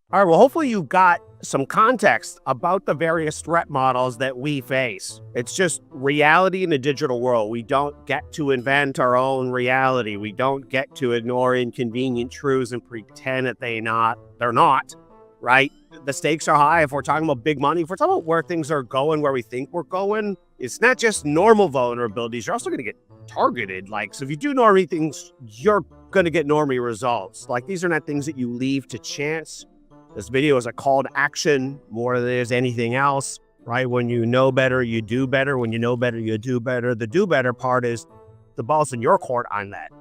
All right, well, hopefully you got some context about the various threat models that we face. It's just reality in the digital world. We don't get to invent our own reality. We don't get to ignore inconvenient truths and pretend that they're not, right? The stakes are high. If we're talking about big money, if we're talking about where things are going, where we think we're going, it's not just normal vulnerabilities. You're also going to get targeted. Like, so if you do normie things, you're going to get normie results. Like, these are not things that you leave to chance. This video is a call to action more than there's anything else, right? When you know better, you do better. When you know better, you do better. The do better part is the ball's in your court on that.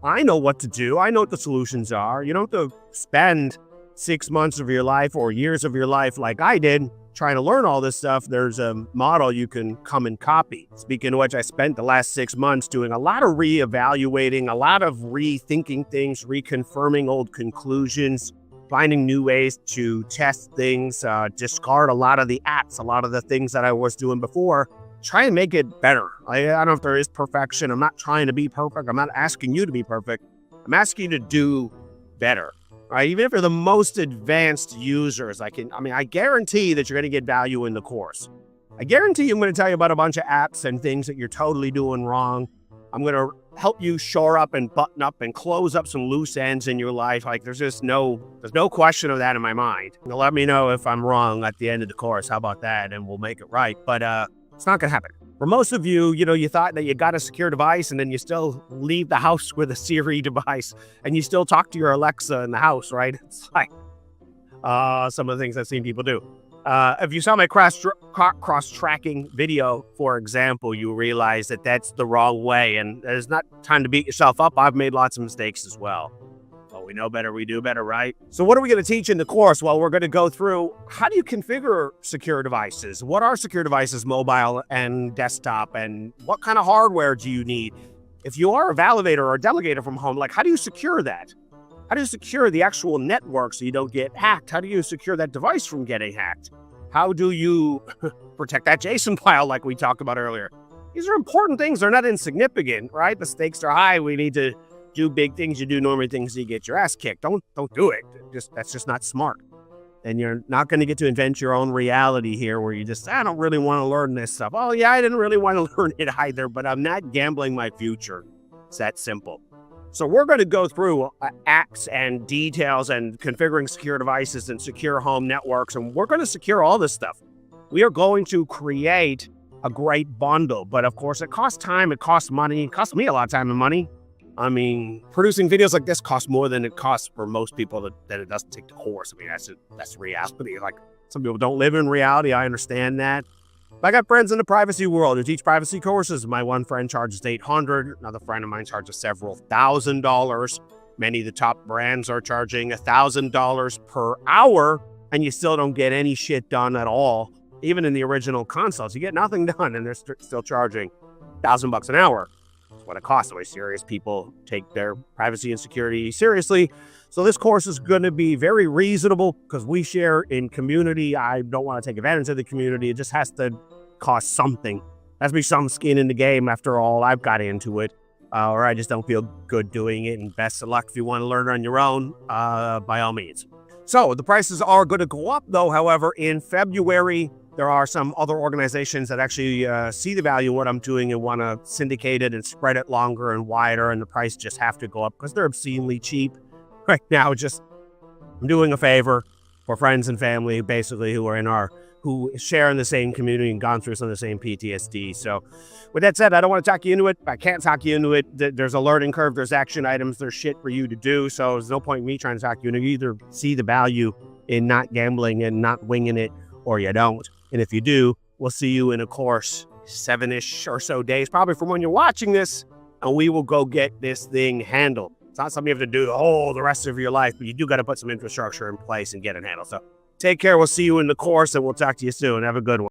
I know what to do. I know what the solutions are. You don't have to spend 6 months of your life or years of your life like I did trying to learn all this stuff. There's a model you can come and copy. Speaking of which, I spent the last 6 months doing a lot of reevaluating, a lot of rethinking things, reconfirming old conclusions, finding new ways to test things, discard a lot of the apps, a lot of the things that I was doing before, try and make it better. I don't know if there is perfection. I'm not trying to be perfect. I'm not asking you to be perfect. I'm asking you to do better, right? Even if you're the most advanced users, I guarantee that you're going to get value in the course. I guarantee I'm going to tell you about a bunch of apps and things that you're totally doing wrong. I'm going to help you shore up and button up and close up some loose ends in your life. Like, there's no question of that in my mind. Now, let me know if I'm wrong at the end of the course. How about that? And we'll make it right. But it's not going to happen. For most of you, you thought that you got a secure device and then you still leave the house with a Siri device and you still talk to your Alexa in the house, right? It's like some of the things I've seen people do. If you saw my cross-tracking video, for example, you realize that that's the wrong way, and there's not time to beat yourself up. I've made lots of mistakes as well. But we know better, we do better, right? So what are we going to teach in the course? Well, we're going to go through how do you configure secure devices? What are secure devices, mobile and desktop, and what kind of hardware do you need? If you are a validator or a delegator from home, like, how do you secure that? How do you secure the actual network so you don't get hacked? How do you secure that device from getting hacked? How do you protect that JSON file like we talked about earlier? These are important things. They're not insignificant, right? The stakes are high. We need to do big things. You do normal things, you get your ass kicked. Don't do it. That's just not smart. And you're not going to get to invent your own reality here where you just, I don't really want to learn this stuff. Oh, yeah, I didn't really want to learn it either, but I'm not gambling my future. It's that simple. So we're going to go through acts and details and configuring secure devices and secure home networks, and we're going to secure all this stuff. We are going to create a great bundle, but of course it costs time, it costs money, it costs me a lot of time and money. I mean, producing videos like this costs more than it costs for most people that it doesn't take the course. I mean, that's reality. Like, some people don't live in reality. I understand that. I got friends in the privacy world who teach privacy courses. My one friend charges $800. Another friend of mine charges several $1,000s. Many of the top brands are charging $1,000 per hour, and you still don't get any shit done at all. Even in the original consults, you get nothing done, and they're still charging $1,000 an hour. That's what it costs. The way serious people take their privacy and security seriously. So this course is going to be very reasonable because we share in community. I don't want to take advantage of the community. It just has to cost something. There has to be some skin in the game. After all, I've got into it, or I just don't feel good doing it. And best of luck if you want to learn on your own, by all means. So the prices are going to go up, though. However, in February, there are some other organizations that actually see the value in what I'm doing and want to syndicate it and spread it longer and wider, and the price just have to go up because they're obscenely cheap. Right now, I'm doing a favor for friends and family, basically, who share in the same community and gone through some of the same PTSD. So with that said, I don't want to talk you into it. I can't talk you into it. There's a learning curve. There's action items. There's shit for you to do. So there's no point in me trying to talk you into it. You either see the value in not gambling and not winging it, or you don't. And if you do, we'll see you in a course 7-ish or so days, probably from when you're watching this, and we will go get this thing handled. It's not something you have to do the rest of your life, but you do got to put some infrastructure in place and get it handled. So take care. We'll see you in the course, and we'll talk to you soon. Have a good one.